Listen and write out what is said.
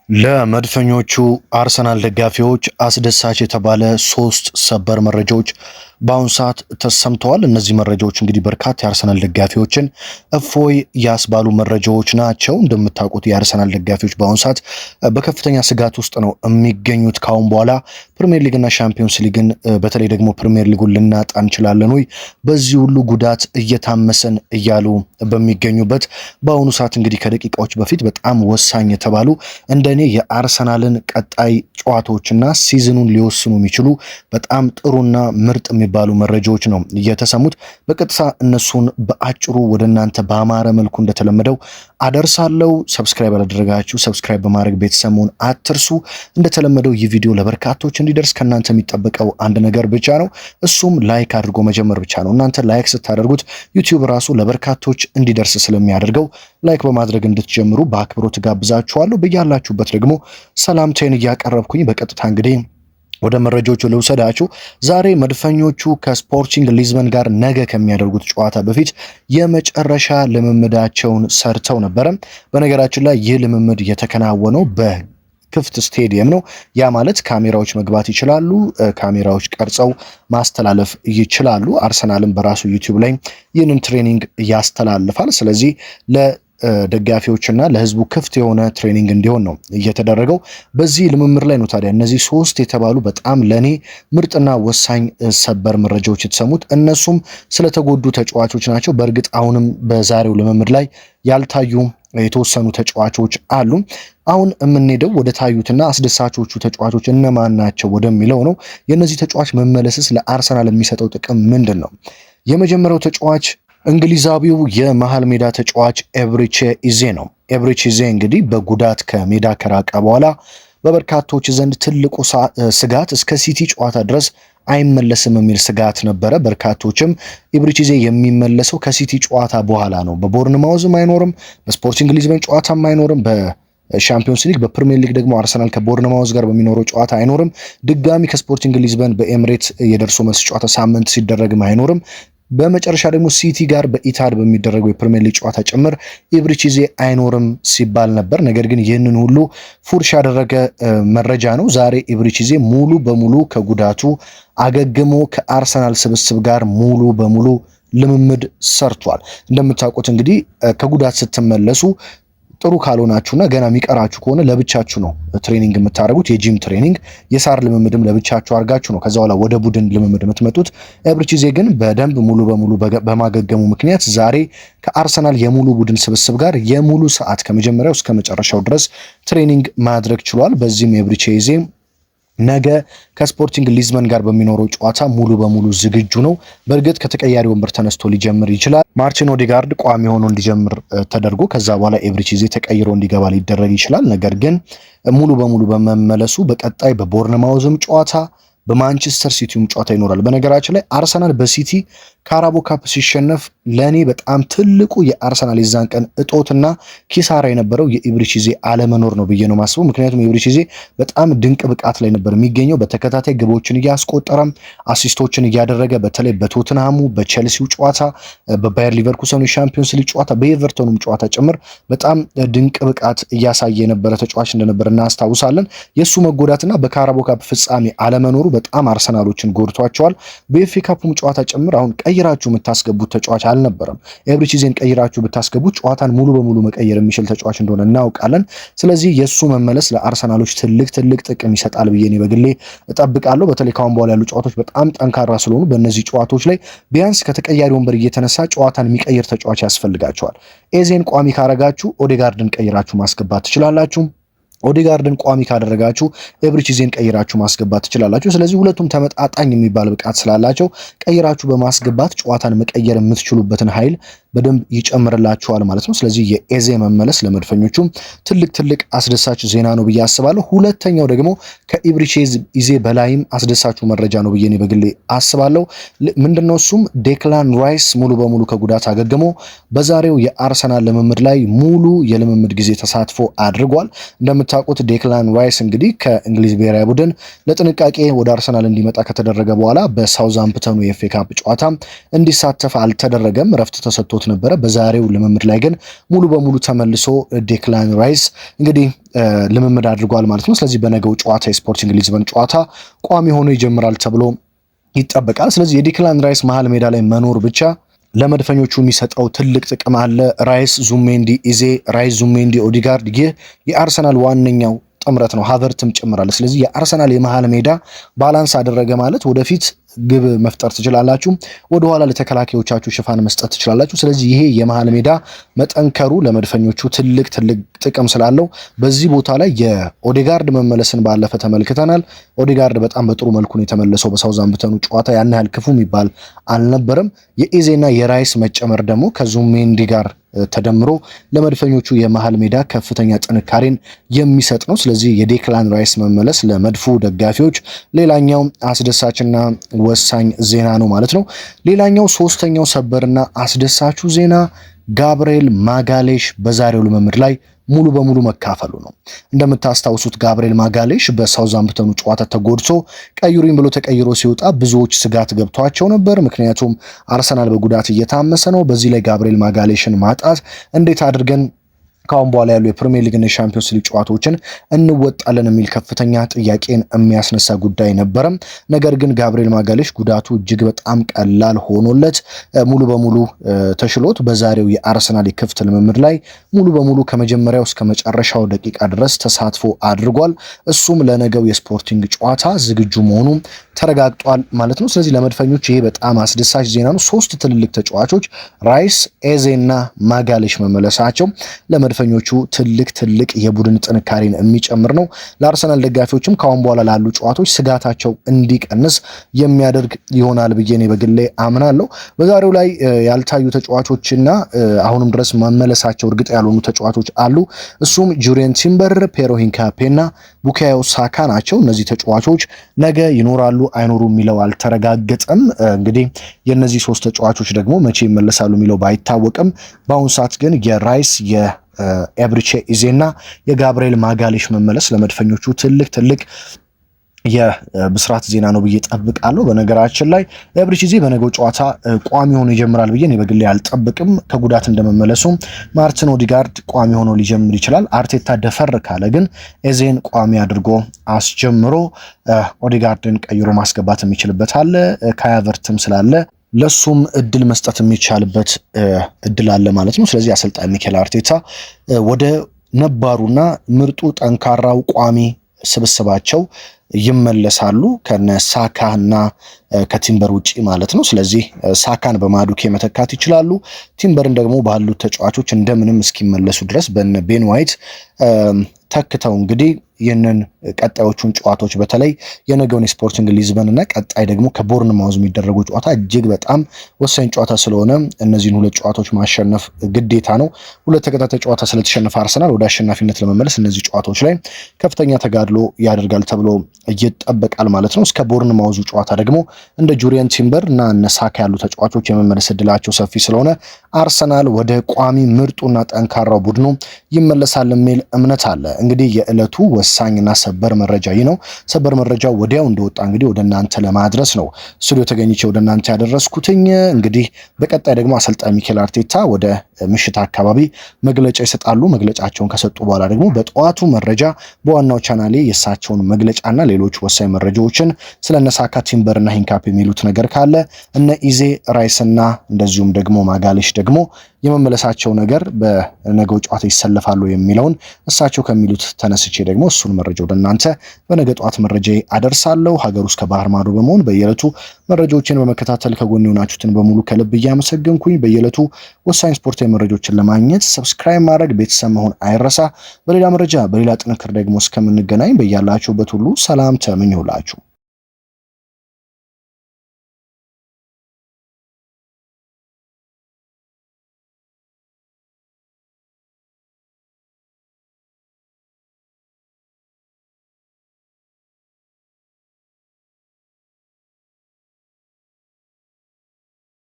ለመድፈኞቹ አርሰናል ደጋፊዎች አስደሳች የተባለ ሶስት ሰበር መረጃዎች በአሁኑ ሰዓት ተሰምተዋል። እነዚህ መረጃዎች እንግዲህ በርካታ የአርሰናል ደጋፊዎችን እፎይ ያስባሉ መረጃዎች ናቸው። እንደምታውቁት የአርሰናል ደጋፊዎች በአሁኑ ሰዓት በከፍተኛ ስጋት ውስጥ ነው የሚገኙት። ካሁን በኋላ ፕሪሚየር ሊግና ሻምፒዮንስ ሊግን በተለይ ደግሞ ፕሪሚየር ሊጉን ልናጣ እንችላለን ወይ በዚህ ሁሉ ጉዳት እየታመሰን እያሉ በሚገኙበት በአሁኑ ሰዓት እንግዲህ ከደቂቃዎች በፊት በጣም ወሳኝ የተባሉ እንደኔ የአርሰናልን ቀጣይ ጨዋታዎችና ሲዝኑን ሊወስኑ የሚችሉ በጣም ጥሩና ምርጥ የሚባሉ መረጃዎች ነው እየተሰሙት። በቀጥታ እነሱን በአጭሩ ወደ እናንተ በአማረ መልኩ እንደተለመደው አደርሳለሁ። ሰብስክራይብ ያላደረጋችሁ ሰብስክራይብ በማድረግ ቤተሰቡን አትርሱ። እንደተለመደው ይህ ቪዲዮ ለበርካቶች እንዲደርስ ከእናንተ የሚጠበቀው አንድ ነገር ብቻ ነው፣ እሱም ላይክ አድርጎ መጀመር ብቻ ነው። እናንተ ላይክ ስታደርጉት ዩቲዩብ ራሱ ለበርካቶች እንዲደርስ ስለሚያደርገው ላይክ በማድረግ እንድትጀምሩ በአክብሮት ጋብዛችኋለሁ። በያላችሁበት ደግሞ ሰላምታዬን እያቀረብኩኝ በቀጥታ እንግዲህ ወደ መረጃዎቹ ልውሰዳችሁ። ዛሬ መድፈኞቹ ከስፖርቲንግ ሊዝበን ጋር ነገ ከሚያደርጉት ጨዋታ በፊት የመጨረሻ ልምምዳቸውን ሰርተው ነበረ። በነገራችን ላይ ይህ ልምምድ የተከናወነው በክፍት ስቴዲየም ነው። ያ ማለት ካሜራዎች መግባት ይችላሉ፣ ካሜራዎች ቀርጸው ማስተላለፍ ይችላሉ። አርሰናልም በራሱ ዩቲዩብ ላይ ይህንን ትሬኒንግ ያስተላልፋል። ስለዚህ ደጋፊዎችና ለህዝቡ ክፍት የሆነ ትሬኒንግ እንዲሆን ነው እየተደረገው። በዚህ ልምምድ ላይ ነው ታዲያ እነዚህ ሶስት የተባሉ በጣም ለኔ ምርጥና ወሳኝ ሰበር መረጃዎች የተሰሙት። እነሱም ስለተጎዱ ተጫዋቾች ናቸው። በእርግጥ አሁንም በዛሬው ልምምድ ላይ ያልታዩ የተወሰኑ ተጫዋቾች አሉ። አሁን የምንሄደው ወደ ታዩትና አስደሳቾቹ ተጫዋቾች እነማን ናቸው ወደሚለው ነው። የእነዚህ ተጫዋች መመለስስ ለአርሰናል የሚሰጠው ጥቅም ምንድን ነው? የመጀመሪያው ተጫዋች እንግሊዛዊው የመሃል ሜዳ ተጫዋች ኤብሪቼ ኢዜ ነው። ኤብሪቼ ኢዜ እንግዲህ በጉዳት ከሜዳ ከራቀ በኋላ በበርካቶች ዘንድ ትልቁ ስጋት እስከ ሲቲ ጨዋታ ድረስ አይመለስም የሚል ስጋት ነበረ። በርካቶችም ኤብሪቼ ኢዜ የሚመለሰው ከሲቲ ጨዋታ በኋላ ነው። በቦርንማውዝም አይኖርም፣ በስፖርቲንግ ሊዝበን ጨዋታም አይኖርም፣ በሻምፒዮንስ ሊግ በፕሪሚየር ሊግ ደግሞ አርሰናል ከቦርንማውዝ ጋር በሚኖረው ጨዋታ አይኖርም። ድጋሚ ከስፖርቲንግ ሊዝበን በኤምሬት የደርሶ መልስ ጨዋታ ሳምንት ሲደረግም አይኖርም። በመጨረሻ ደግሞ ሲቲ ጋር በኢታድ በሚደረገው የፕሪሚየር ሊግ ጨዋታ ጭምር ኤብሪቼ ኢዜ አይኖርም ሲባል ነበር። ነገር ግን ይህንን ሁሉ ፉርሽ ያደረገ መረጃ ነው። ዛሬ ኤብሪቼ ኢዜ ሙሉ በሙሉ ከጉዳቱ አገግሞ ከአርሰናል ስብስብ ጋር ሙሉ በሙሉ ልምምድ ሰርቷል። እንደምታውቁት እንግዲህ ከጉዳት ስትመለሱ ጥሩ ካልሆናችሁና ገና የሚቀራችሁ ከሆነ ለብቻችሁ ነው ትሬኒንግ የምታደርጉት። የጂም ትሬኒንግ የሳር ልምምድም ለብቻችሁ አድርጋችሁ ነው ከዛ በኋላ ወደ ቡድን ልምምድ የምትመጡት። ኤብሪቼ ኢዜ ግን በደንብ ሙሉ በሙሉ በማገገሙ ምክንያት ዛሬ ከአርሰናል የሙሉ ቡድን ስብስብ ጋር የሙሉ ሰዓት ከመጀመሪያው እስከ መጨረሻው ድረስ ትሬኒንግ ማድረግ ችሏል። በዚህም ኤብሪቼ ኢዜ ነገ ከስፖርቲንግ ሊዝበን ጋር በሚኖረው ጨዋታ ሙሉ በሙሉ ዝግጁ ነው። በእርግጥ ከተቀያሪ ወንበር ተነስቶ ሊጀምር ይችላል። ማርቲን ኦዴጋርድ ቋሚ ሆኖ እንዲጀምር ተደርጎ ከዛ በኋላ ኤብሪቼ ኢዜ ተቀይሮ እንዲገባ ሊደረግ ይችላል። ነገር ግን ሙሉ በሙሉ በመመለሱ በቀጣይ በቦርንማውዝም ጨዋታ በማንቸስተር ሲቲውም ጨዋታ ይኖራል። በነገራችን ላይ አርሰናል በሲቲ ካራቦ ካፕ ሲሸነፍ ለኔ በጣም ትልቁ የአርሰናል የዛን ቀን እጦትና ኪሳራ የነበረው የኤብሪቼ ኢዜ አለመኖር ነው ብዬ ነው ማስበው። ምክንያቱም ኤብሪቼ ኢዜ በጣም ድንቅ ብቃት ላይ ነበር የሚገኘው። በተከታታይ ግቦችን እያስቆጠረም አሲስቶችን እያደረገ በተለይ በቶትንሃሙ በቼልሲው ጨዋታ፣ በባየር ሊቨርኩሰኑ የሻምፒዮንስ ሊግ ጨዋታ፣ በኤቨርቶኑም ጨዋታ ጭምር በጣም ድንቅ ብቃት እያሳየ የነበረ ተጫዋች እንደነበር እናስታውሳለን። የእሱ መጎዳትና በካራቦ ካፕ ፍጻሜ አለመኖሩ በጣም አርሰናሎችን ጎድቷቸዋል። በኤፍኤ ካፑም ጨዋታ ጭምር አሁን ቀይራችሁ የምታስገቡት ተጫዋች አልነበረም። ኤብሪቼ ኢዜን ቀይራችሁ ብታስገቡት ጨዋታን ሙሉ በሙሉ መቀየር የሚችል ተጫዋች እንደሆነ እናውቃለን። ስለዚህ የሱ መመለስ ለአርሰናሎች ትልቅ ጥቅም ይሰጣል ብዬ እኔ በግሌ እጠብቃለሁ። በተለይ ካሁን በኋላ ያሉ ጨዋታዎች በጣም ጠንካራ ስለሆኑ በእነዚህ ጨዋታዎች ላይ ቢያንስ ከተቀያሪ ወንበር እየተነሳ ጨዋታን የሚቀይር ተጫዋች ያስፈልጋቸዋል። ኢዜን ቋሚ ካረጋችሁ ኦዴጋርድን ቀይራችሁ ማስገባት ትችላላችሁ። ኦዴጋርድን ቋሚ ካደረጋችሁ ኤብሪቼ ኢዜን ቀይራችሁ ማስገባት ትችላላችሁ። ስለዚህ ሁለቱም ተመጣጣኝ የሚባል ብቃት ስላላቸው ቀይራችሁ በማስገባት ጨዋታን መቀየር የምትችሉበትን ኃይል በደንብ ይጨምርላችኋል ማለት ነው። ስለዚህ የኢዜ መመለስ ለመድፈኞቹ ትልቅ አስደሳች ዜና ነው ብዬ አስባለሁ። ሁለተኛው ደግሞ ከኤብሪቼ ኢዜ በላይም አስደሳቹ መረጃ ነው ብዬ እኔ በግሌ አስባለሁ። ምንድነው እሱም ዴክላን ራይስ ሙሉ በሙሉ ከጉዳት አገግሞ በዛሬው የአርሰናል ልምምድ ላይ ሙሉ የልምምድ ጊዜ ተሳትፎ አድርጓል። እንደምታውቁት ዴክላን ራይስ እንግዲህ ከእንግሊዝ ብሔራዊ ቡድን ለጥንቃቄ ወደ አርሰናል እንዲመጣ ከተደረገ በኋላ በሳውዛምፕተኑ የኤፍኤ ካፕ ጨዋታ እንዲሳተፍ አልተደረገም፣ ረፍት ተሰጥቶት ጠፍቶት ነበረ። በዛሬው ልምምድ ላይ ግን ሙሉ በሙሉ ተመልሶ ዴክላን ራይስ እንግዲህ ልምምድ አድርጓል ማለት ነው። ስለዚህ በነገው ጨዋታ የስፖርቲንግ ሊዝበን ጨዋታ ቋሚ ሆኖ ይጀምራል ተብሎ ይጠበቃል። ስለዚህ የዴክላን ራይስ መሃል ሜዳ ላይ መኖር ብቻ ለመድፈኞቹ የሚሰጠው ትልቅ ጥቅም አለ። ራይስ፣ ዙሜንዲ፣ ኢዜ፣ ራይስ፣ ዙሜንዲ፣ ኦዲጋርድ ይህ የአርሰናል ዋነኛው ጥምረት ነው። ሃቨርትም ጭምራለ። ስለዚህ የአርሰናል የመሃል ሜዳ ባላንስ አደረገ ማለት ወደፊት ግብ መፍጠር ትችላላችሁ፣ ወደኋላ ለተከላካዮቻችሁ ሽፋን መስጠት ትችላላችሁ። ስለዚህ ይሄ የመሃል ሜዳ መጠንከሩ ለመድፈኞቹ ትልቅ ጥቅም ስላለው በዚህ ቦታ ላይ የኦዴጋርድ መመለስን ባለፈ ተመልክተናል። ኦዴጋርድ በጣም በጥሩ መልኩ ነው የተመለሰው። በሳውዛምፕተኑ ጨዋታ ያን ያህል ክፉ የሚባል አልነበረም። የኢዜና የራይስ መጨመር ደግሞ ከዙሜንዲ ጋር ተደምሮ ለመድፈኞቹ የመሃል ሜዳ ከፍተኛ ጥንካሬን የሚሰጥ ነው። ስለዚህ የዴክላን ራይስ መመለስ ለመድፉ ደጋፊዎች ሌላኛው አስደሳችና ወሳኝ ዜና ነው ማለት ነው። ሌላኛው ሶስተኛው ሰበርና አስደሳቹ ዜና ጋብርኤል ማጋሌሽ በዛሬው ልምምድ ላይ ሙሉ በሙሉ መካፈሉ ነው። እንደምታስታውሱት ጋብርኤል ማጋሌሽ በሳውዛምፕተኑ ጨዋታ ተጎድቶ ቀይሩኝ ብሎ ተቀይሮ ሲወጣ ብዙዎች ስጋት ገብቷቸው ነበር። ምክንያቱም አርሰናል በጉዳት እየታመሰ ነው። በዚህ ላይ ጋብርኤል ማጋሌሽን ማጣት እንዴት አድርገን ካሁን በኋላ ያሉ የፕሪሚየር ሊግ እና የሻምፒዮንስ ሊግ ጨዋታዎችን እንወጣለን የሚል ከፍተኛ ጥያቄን የሚያስነሳ ጉዳይ ነበረ። ነገር ግን ጋብርኤል ማጋሌሽ ጉዳቱ እጅግ በጣም ቀላል ሆኖለት ሙሉ በሙሉ ተሽሎት በዛሬው የአርሰናል የክፍት ልምምድ ላይ ሙሉ በሙሉ ከመጀመሪያው እስከ መጨረሻው ደቂቃ ድረስ ተሳትፎ አድርጓል። እሱም ለነገው የስፖርቲንግ ጨዋታ ዝግጁ መሆኑ ተረጋግጧል ማለት ነው። ስለዚህ ለመድፈኞች ይሄ በጣም አስደሳች ዜና ነው። ሶስት ትልልቅ ተጫዋቾች ራይስ፣ ኤዜና ማጋሌሽ መመለሳቸው ለመድፈኞቹ ትልቅ የቡድን ጥንካሬን የሚጨምር ነው። ለአርሰናል ደጋፊዎችም ካሁን በኋላ ላሉ ጨዋታዎች ስጋታቸው እንዲቀንስ የሚያደርግ ይሆናል ብዬ እኔ በግሌ አምናለሁ። በዛሬው ላይ ያልታዩ ተጫዋቾችና አሁንም ድረስ መመለሳቸው እርግጥ ያልሆኑ ተጫዋቾች አሉ። እሱም ጁሪየን ቲምበር፣ ፔሮ ሂንካፔና ቡካዮ ሳካ ናቸው። እነዚህ ተጫዋቾች ነገ ይኖራሉ አይኖሩ የሚለው አልተረጋገጠም። እንግዲህ የነዚህ ሶስት ተጫዋቾች ደግሞ መቼ ይመለሳሉ የሚለው ባይታወቅም በአሁኑ ሰዓት ግን የራይስ የኤብሪቼ ኢዜና የጋብርኤል ማጋሌሽ መመለስ ለመድፈኞቹ ትልቅ የብስራት ዜና ነው ብዬ ጠብቃለሁ። በነገራችን ላይ ኤብሪቼ ኢዜ በነገው ጨዋታ ቋሚ ሆኖ ይጀምራል ብዬ እኔ በግሌ አልጠብቅም። ከጉዳት እንደመመለሱ ማርቲን ኦዲጋርድ ቋሚ ሆኖ ሊጀምር ይችላል። አርቴታ ደፈር ካለ ግን ኤዜን ቋሚ አድርጎ አስጀምሮ ኦዲጋርድን ቀይሮ ማስገባት የሚችልበት አለ። ካይ ሃቨርትም ስላለ ለሱም እድል መስጠት የሚቻልበት እድል አለ ማለት ነው። ስለዚህ አሰልጣኝ ሚኬል አርቴታ ወደ ነባሩና ምርጡ ጠንካራው ቋሚ ስብስባቸው ይመለሳሉ ከነ ሳካና ከቲምበር ውጪ ማለት ነው። ስለዚህ ሳካን በማዱኬ መተካት ይችላሉ። ቲምበርን ደግሞ ባሉት ተጫዋቾች እንደምንም እስኪመለሱ ድረስ በነ ቤን ዋይት ተክተው እንግዲህ ይህንን ቀጣዮቹን ጨዋታዎች በተለይ የነገውን የስፖርቲንግ ሊዝበን እና ቀጣይ ደግሞ ከቦርንማውዝ የሚደረጉ ጨዋታ እጅግ በጣም ወሳኝ ጨዋታ ስለሆነ እነዚህን ሁለት ጨዋታዎች ማሸነፍ ግዴታ ነው። ሁለት ተከታታይ ጨዋታ ስለተሸነፈ አርሰናል ወደ አሸናፊነት ለመመለስ እነዚህ ጨዋታዎች ላይ ከፍተኛ ተጋድሎ ያደርጋል ተብሎ ይጠበቃል ማለት ነው። እስከ ቦርንማውዙ ጨዋታ ደግሞ እንደ ጁሪየን ቲምበር እና እነ ሳካ ያሉ ተጫዋቾች የመመለስ እድላቸው ሰፊ ስለሆነ አርሰናል ወደ ቋሚ ምርጡና ጠንካራው ቡድኑ ይመለሳል የሚል እምነት አለ። እንግዲህ የዕለቱ ወሳኝና ሰበር መረጃ ይህ ነው። ሰበር መረጃው ወዲያው እንደወጣ እንግዲህ ወደ እናንተ ለማድረስ ነው ስቱዲዮ ተገኝቼ ወደ እናንተ ያደረስኩትኝ። እንግዲህ በቀጣይ ደግሞ አሰልጣኝ ሚኬል አርቴታ ወደ ምሽት አካባቢ መግለጫ ይሰጣሉ። መግለጫቸውን ከሰጡ በኋላ ደግሞ በጠዋቱ መረጃ በዋናው ቻናሌ የእሳቸውን መግለጫና ሌሎች ወሳኝ መረጃዎችን ስለነ ሳካ፣ ቲምበርና ሂንካፕ የሚሉት ነገር ካለ እነ ኢዜ፣ ራይስና እንደዚሁም ደግሞ ማጋሌሽ ደግሞ የመመለሳቸው ነገር በነገው ጨዋታ ይሰለፋሉ የሚለውን እሳቸው ከሚሉት ተነስቼ ደግሞ እሱን መረጃ ወደ እናንተ በነገ ጠዋት መረጃ አደርሳለሁ። ሀገር ውስጥ ከባህር ማዶ በመሆን በየዕለቱ መረጃዎችን በመከታተል ከጎን የሆናችሁትን በሙሉ ከልብ እያመሰገንኩኝ በየዕለቱ ወሳኝ ስፖርታዊ መረጃዎችን ለማግኘት ሰብስክራይብ ማድረግ ቤተሰብ መሆን አይረሳ። በሌላ መረጃ በሌላ ጥንክር ደግሞ እስከምንገናኝ በያላችሁበት ሁሉ ሰላም ተመኘሁላችሁ።